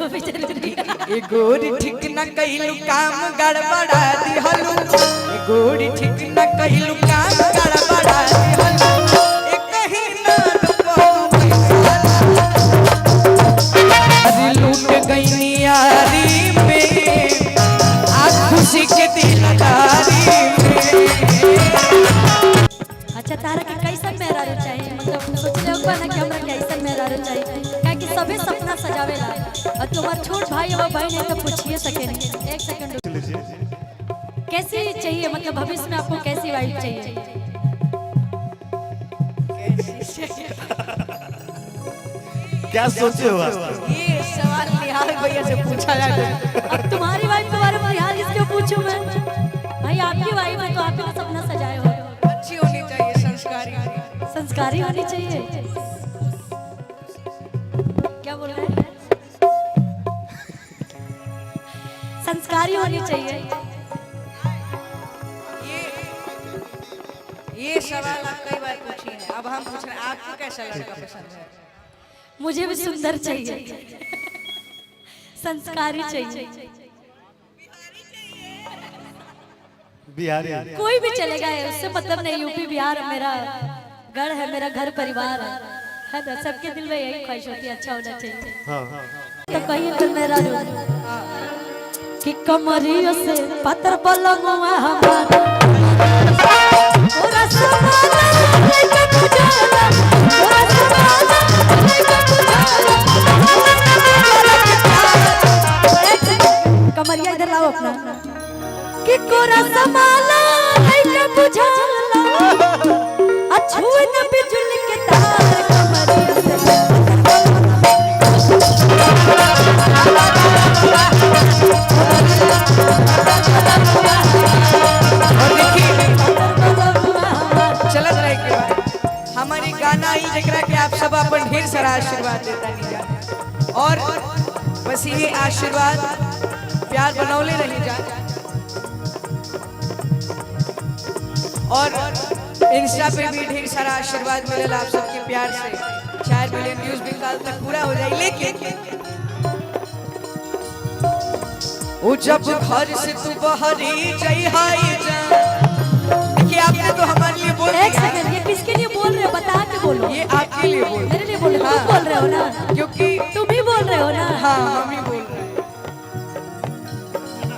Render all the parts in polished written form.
वो भी जरूरी है। ए गोरी ठीक न कइलू काम गड़बड़ा दिहलू ए गोरी ठीक न कइलू काम गड़बड़ा दिहलू ए कहीं ना रुको अरे लूट गई यारी में आज खुशी के दिलदारी में। अच्छा तारा के कैसा मेहरारू चाहिए मतलब सोचले हो ना कि हमरा कैसा मेहरारू चाहिए काहे कि सबे सपना सजावेला और तुम्हार छोट भाई और बहन है तो पूछिए सके नहीं। एक सेकंड कैसी चाहिए मतलब भविष्य में आपको कैसी वाइफ चाहिए? क्या सोचे हो? ये सवाल निहाल भैया से पूछा जाए। अब तुम्हारी वाइफ के बारे में यार किसको पूछूं मैं? भाई आपकी वाइफ है तो आप का सपना सजाए हो। अच्छी होनी चाहिए, संस्कारी संस्कारी होनी चाहिए। क्या बोल रहे हैं? संस्कारी होनी चाहिए। ये सवाल आप कई बार पूछी हैं, अब हम पूछ रहे हैं आपको कैसा लड़का पसंद है? मुझे भी सुंदर चाहिए, संस्कारी चाहिए। बिहारी कोई भी चलेगा है उससे मतलब नहीं। यूपी बिहार मेरा गढ़ है, मेरा घर परिवार है ना। सबके दिल में यही ख्वाहिश होती है अच्छा होना चाहिए। तो कहीं तो मेरा कि कमरियों से पत्थर पलंगवा हमारा पूरा समाना लेके बुझाला पूरा समाना लेके बुझाला। कमरिया इधर लाओ अपना कि कोरा समाना लेके बुझाला अछुए न बिजली के तार कमरिया से चलत रहे के बाद हमारी गाना ही जकरा के आप सब अपन ढेर सारा आशीर्वाद देता नहीं जा और बस ये आशीर्वाद प्यार बनौले रही जा और इंस्टा पे भी ढेर सारा आशीर्वाद मिलेला आप सबके प्यार से। 4 मिलियन व्यूज भी कल तक पूरा हो जाए। लेकिन वो जब घर से तू बहरी जाई हाय जा कि आपने तो हमारे लिए बोल एक सेकंड ये किसके लिए बोल रहे हो बता के बोलो। ये आपके लिए बोल मेरे लिए बोल रहे हो? तुम बोल रहे हो ना क्योंकि तुम ही बोल रहे हो ना। हाँ हम ही बोल रहे हैं।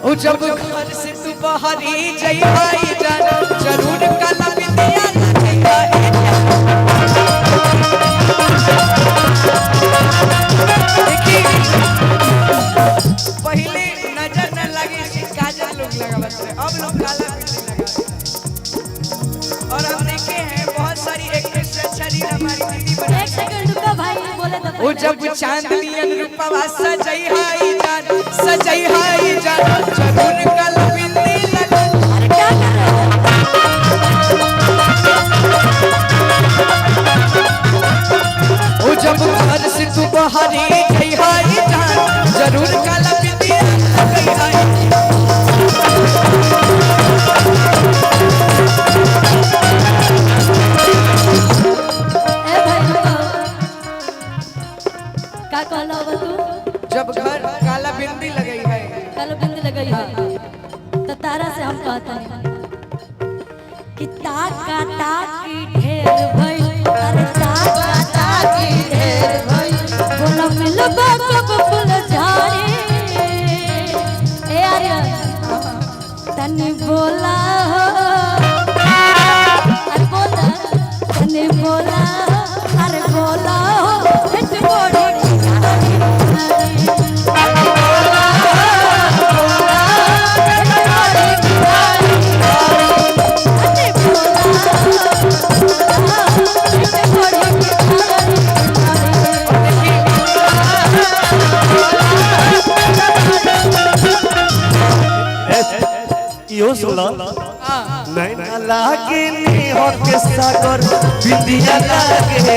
वो जब घर से तू बहरी जाई हाय जा जरूर काला बिंदिया पहले नजर न लगे काजल लोग लगा बस अब लोग काला बिंदी लगा। और हम देखे हैं बहुत सारी एक्ट्रेस अच्छा रील हमारी दीदी बना। एक सेकंड रुको भाई बोले तो वो जब चांदनियन रूपवा सजई हाय जान सजई हाय जान जरूर काला बिंदी लगा। अरे क्या कर रहे हो? वो जब घर से तू बहरी गई हाय जान जरूर काला बिंदी लगा हाय। ए भाई रुको क्या कहला हो तू? जब घर काला बिंदी लगई है कालो बिंदी लगाई है तो तारा से हम कहते हैं कि ताका ताकी ढेर भई अरे ताका ताकी ढेर भई बोला मिलबा कब फूल झाड़ी ए अरे तनी बोला हो अरे बोला तनी बोला अरे बोला हो हेट कोड़ी यो सुना नहीं ना लागे नी हो के सागर बिंदिया लागे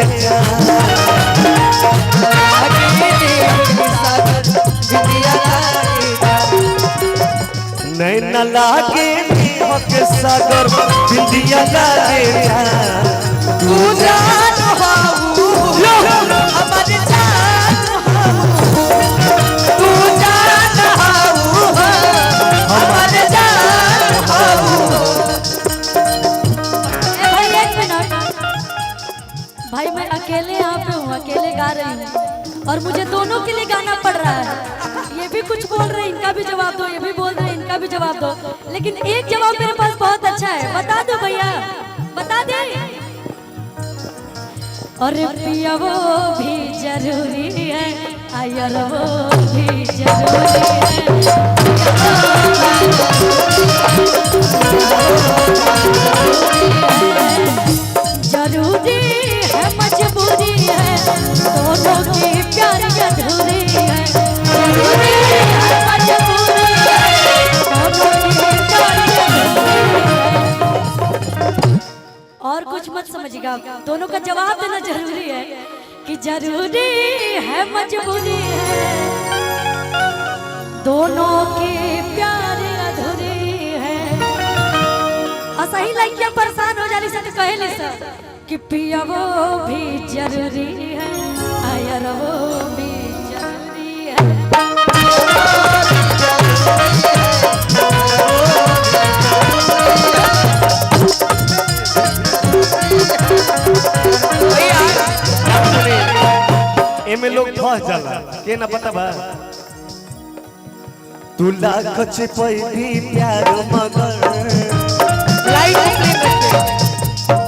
नहीं ना लागे नी हो के सागर बिंदिया लागे तू जान हो हमारे जान हो तू अकेले यहाँ पे हूँ, अकेले गा रही हूँ और मुझे दोनों के लिए गाना पड़ रहा है। ये भी कुछ बोल रहे हैं, इनका भी जवाब दो, ये भी बोल रहे हैं, इनका भी जवाब दो। लेकिन एक जवाब मेरे पास बहुत अच्छा है, बता दो भैया, बता दे। और पिया वो भी जरूरी है, आयर वो भी जरूरी है। जरूरी है मजबूरी है, दोनों की प्यार अधूरी है। जरूरी है मजबूरी है, दोनों की प्यार अधूरी है। और कुछ मत समझिएगा, दोनों का जवाब देना जरूरी है कि जरूरी है मजबूरी है, दोनों की प्यार अधूरी है। असही लड़कियां परेशान हो जाली से तो कहेली सर कि पिया वो भी जरूरी है, आयर वो भी जरूरी है। एमे लोग फंस जाला के ना पता बा। तू लाख छिपैली प्यार मगर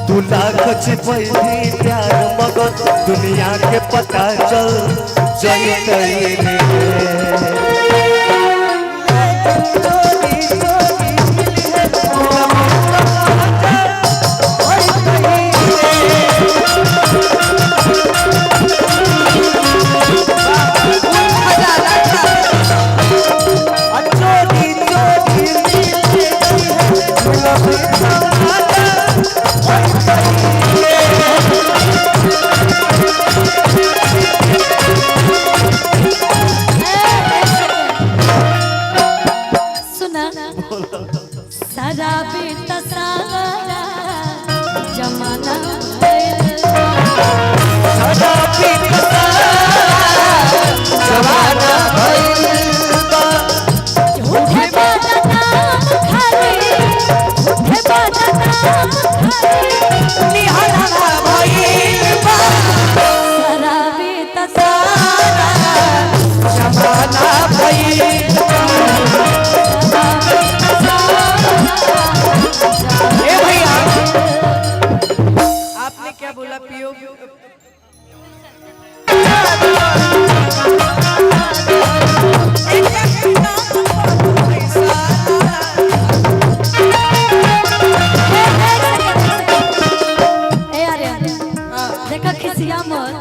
तू लाख छिपैली प्यार मगर दुनिया के पता चल जइतै रे। शराबी तसारा जमाना शराबी जमाना झूठे बदनाम खाली, झूठे बदनाम खाली, निहरा भइल बा। शराबी तसारा जमाना भइल आपने क्या बोला पियो? देखा खिसिया मत,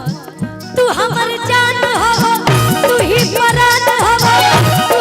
तू हमर जान हो, तू ही परान हो, तू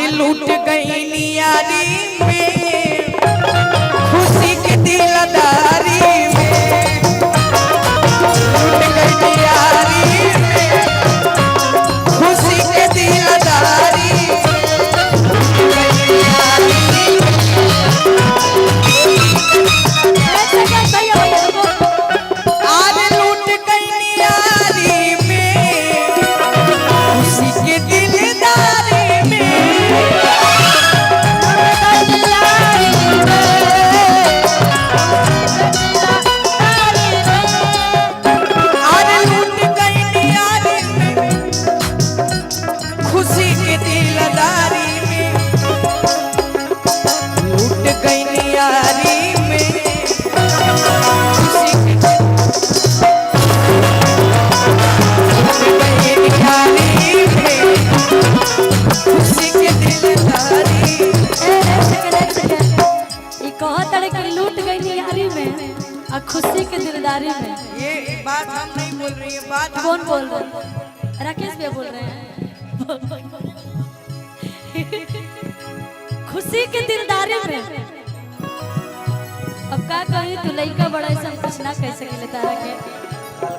अरे लूट गई नियारी में खुशी की दिलदारी में, लूट गई नियारी में खुशी की दिलदारी अरे लूट गई नियारी में खुशी की दिलदारी में, अरे लूट गई नियारी में खुशी की दिलदारी में, लूट गई नियारी में खुशी की नियारी में खुशी की दिलदारी। ये कहत है कि लूट गई नियारी में और खुशी के दिलदारी में। ये बात हम नहीं बोल रही है, बात कौन बोल रहे हैं? राकेश भैया बोल रहे हैं। खुशी के दिलदारी में। अब का कही तू लइका बड़ा ऐसा कुछ ना कह सके तारा के।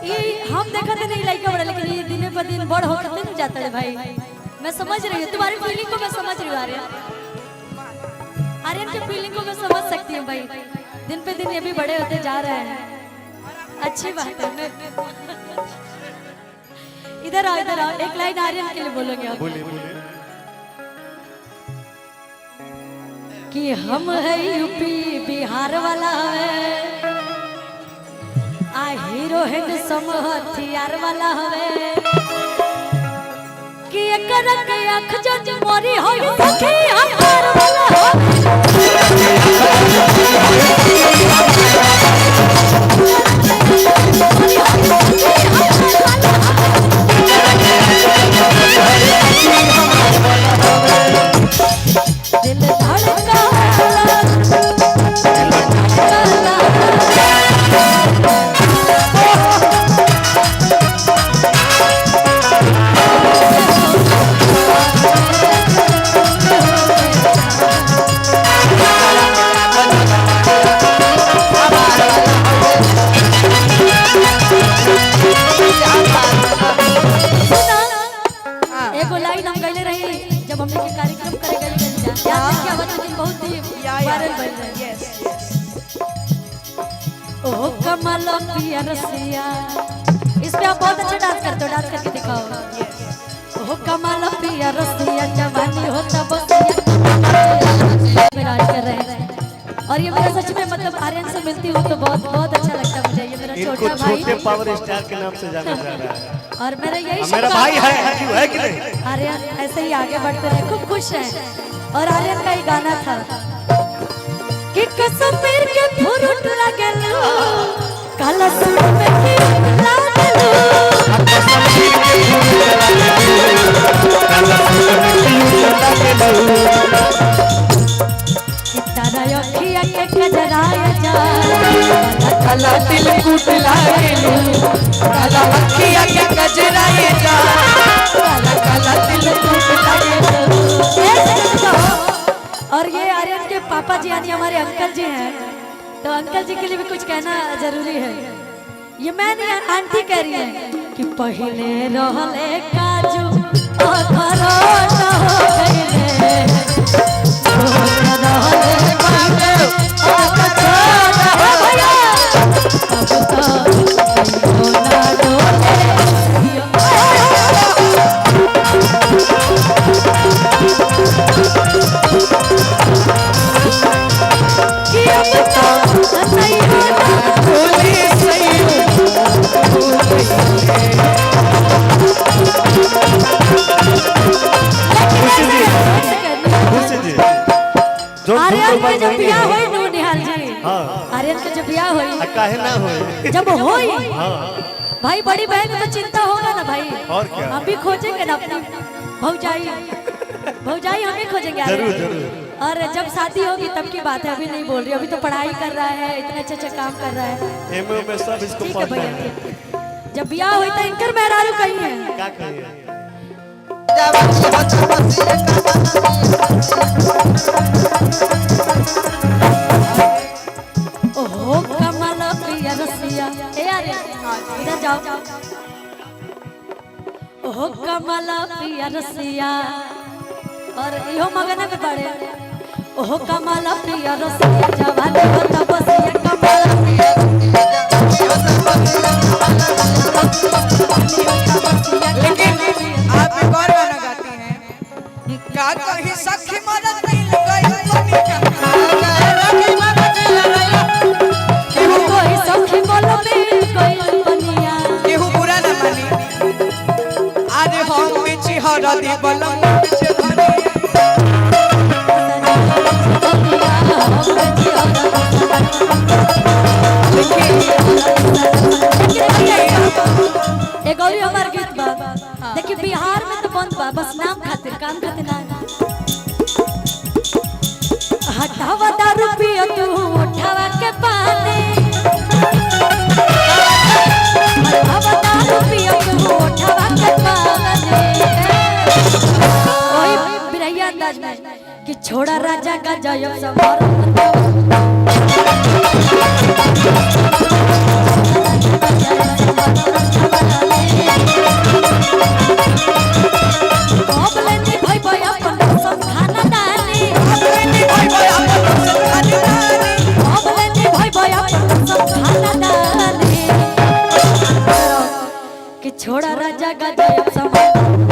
ये हम देखा थे नहीं लइका बड़ा, लेकिन ये दिन पर दिन बड़ होकर नहीं जाता है भाई। मैं समझ रही हूँ तुम्हारी फीलिंग को, मैं समझ रही हूँ आर्यन की फीलिंग को मैं समझ सकती हूँ भाई। दिन पे दिन ये भी बड़े होते जा रहे हैं, अच्छी बात है। मैं इधर आओ, इधर आओ, एक लाइन आर्यन के लिए बोलोगे आप? बोलिए बोलिए। कि हम है यूपी बिहार वाला है, आ हीरो हैंडसम हथियार वाला है, कि एकर के आँख जज मोरी हो सखी हथियार वाला दिल धड़का एगो लाइन हम गले रही जब हमने के कार्यक्रम करे गए याद है क्या बता दिन बहुत ही वायरल बन रहा है। ओ कमाल पिया रसिया, इस पे आप बहुत अच्छा डांस करते हो, डांस करके दिखाओ। ओ कमाल पिया रसिया जवानी होता बसिया मेरा आज कर रहे हैं। और ये मेरा सच में मतलब आर्यन से मिलती हूँ तो बहुत बहुत अच्छा लगता है मुझे। ये मेरा छोटा भाई छोटे पावर स्टार के नाम से जाना जा रहा है और मेरा यही मेरा भाई है कि नहीं? आर्यन ऐसे ही आगे बढ़ते रहे, खूब खुश हैं। और आर्यन का ही गाना था कि कश्मीर के फुरुट लगलो काला सूट में की लागलो, कि तारा अखिया के कजराया जा काला दिल कूट लागेलू, काला अखिया के कजराए जा, काला काला दिल कूट लागेलू। और ये आर्यन के पापा जी यानी हमारे अंकल जी हैं, तो अंकल जी के लिए भी कुछ कहना जरूरी है। ये मैं नहीं, आंटी कह रही है कि पहले रहले काजू अखरोट हो गइले, रहले काजू अखरोट हो भैया, अब तो होना डोले। कि अब तो नहीं होना भोले सही खुशी जी जो आर्यन के जब ब्याह होई नु निहाल जी, हाँ आर्यन के जब ब्याह होई, काहे ना होए? जब होई हाँ भाई बड़ी बहन को तो चिंता होगा ना भाई। और क्या? हम भी खोजेंगे ना अपनी भौजाई, भौजाई हम भी खोजेंगे आर्यन। जरूर जरूर। और जब शादी होगी तब की बात है, अभी नहीं बोल रही। अभी तो पढ़ाई कर रहा है, इतने अच्छे अच्छे काम कर रहा है। एमए में सब इसको ठीक है पढ़ना भैया, है। ठीक। जब ब्याह हुई तो इनकर मेहरारू कहीं है, क्या कहिए? ओहो कमल पिया रसिया ए यार इधर जाओ ओहो कमल पिया रसिया और इहो मगन में पड़े ओहो कमल पिया रसिया जवानी होता बसिया कमल पिया लेकिन आप एक और गाना गाती हैं का कहीं सखी मदद नहीं लगाई केहू कोई सखी बोलो मिल कोई बनिया केहू बुरा न मानी अरे हम बिची हरदी बलम बिची धनिया एक और हमार गीत बा देखिए बिहार में तो बंद बा बस नाम खातिर काम खातिर ना हटावा दारू पियो तू उठावा के पानी हटावा दारू पियो तू उठावा के पानी ओए बिरैया अंदाज में कि छोड़ा राजा का जय संभार छोड़ा राजा का जय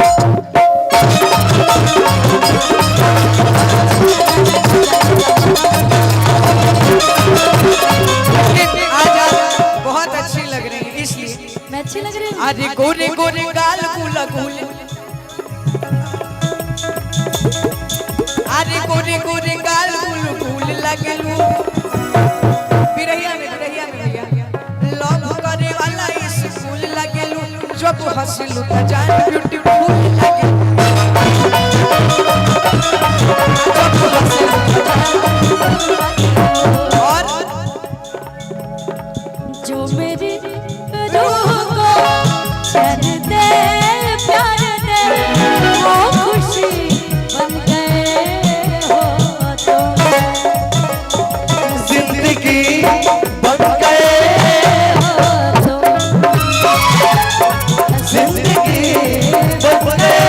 आज आप बहुत अच्छी लग रही है इसलिए मैं अच्छी लग रही हूँ अरे गोरे गोरे गाल गुला गुल अरे गोरे गोरे गाल गुल गुल लगलू बिरहिया में भैया लव करे वाला स्कूल लगलू जब हंसलू त जान ब्यूटीफुल लगलू और जो मेरी रूह को चैन दे प्यार दे वो खुशी बन गए हो तुम जिंदगी बन गए जिंदगी बन गए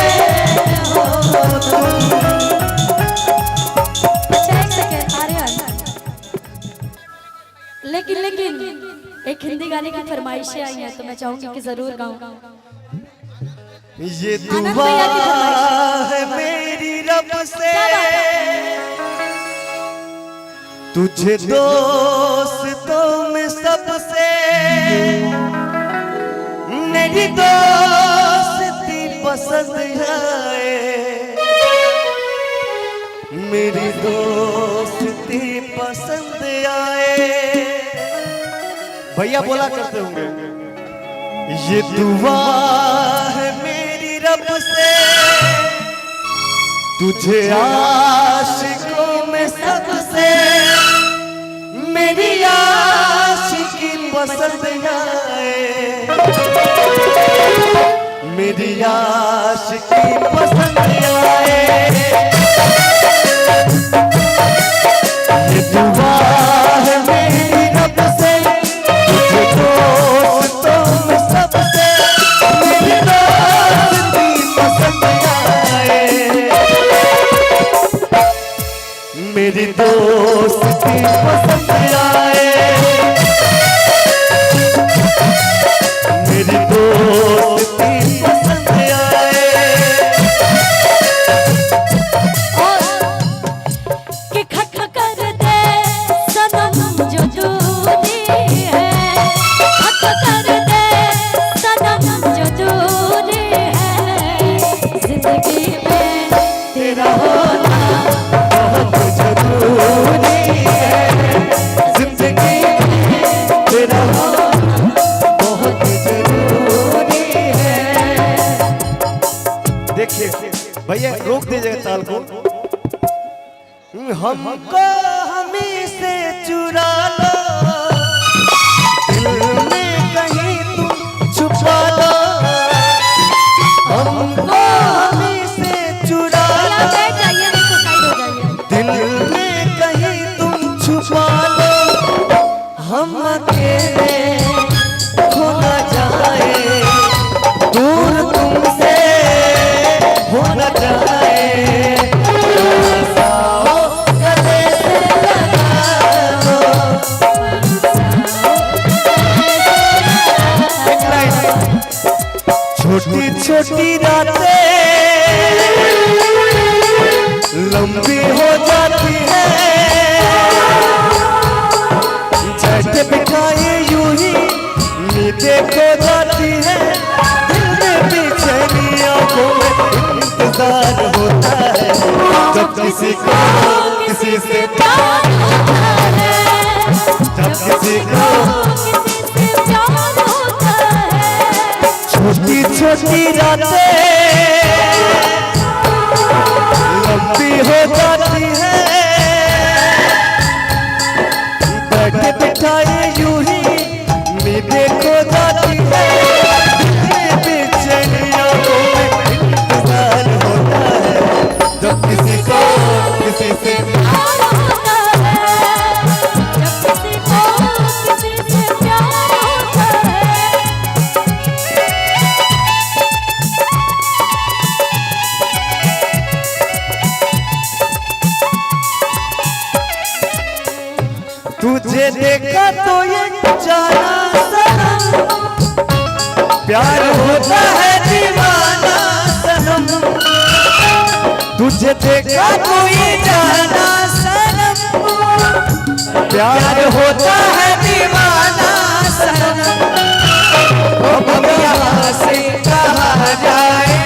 लेकिन एक हिंदी गाने की फरमाइशें आई हैं तो मैं चाहूंगी कि जरूर गाऊं ये आनंद दुआ भैया की फरमाइश। है मेरी रब से क्या बात है? तुझे दोस्तों में सबसे मेरी दोस्ती पसंद आए मेरी दोस्ती पसंद आए भैया बोला करते होंगे ये दुआ है मेरी रब से तुझे आशिकों में सबसे मेरी आशिकी पसंद आए मेरी आशिकी पसंद आए ये दुआ है मेरी रब से तुझे दोस्तों में सबसे मेरी दोस्ती पसंद आए मेरी दोस्ती पसंद आए मेरी दोस्ती पसंद आए कि खट कर दे सनम जो दूरी है खट कर दे सनम जो दूरी है जिंदगी में तेरा होना बहुत जरूरी है जिंदगी में तेरा होना बहुत जरूरी है देखिए भैया रोक दीजिएगा ताल को हमको हमी से चुरा लो दिल में कहीं तुम छुपा लो हमको हमी छुपा लो हम अकेले खो न जाए, दूर तुमसे हो न जाए, आओ गले से लगा लो। छोटी छोटी रातें लंबी हो जाती है, बैठे बिठाए यूं ही नींदें खो जाती है, दिल में बेचैनी आंखों में इंतजार होता है, जब किसी को किसी से प्यार होता है, जब किसी को किसी से प्यार होता है। छोटी छोटी रातें लंबी हो जाती है, बैठे बिठाए यूं ही नींदें खो जाती है, बेचैनी आंखों में इंतजार होता है, जब किसी को किसी से प्यार होता है, जब किसी को किसी से प्यार होता है। तुझे देखा तो ये जाना सनम, प्यार होता है दीवाना सनम, तुझे देखा तो ये जाना सनम, प्यार होता है दीवाना सनम, अब यहाँ से कहा जाए,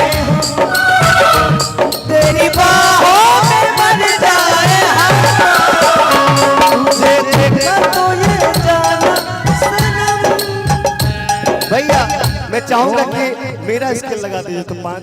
तेरी बाहों में मर जाए हम, तुझे देखा तो ये जाना सनम। भैया मैं चाहूंगा कि मेरा स्किल लगा दीजिए तो 5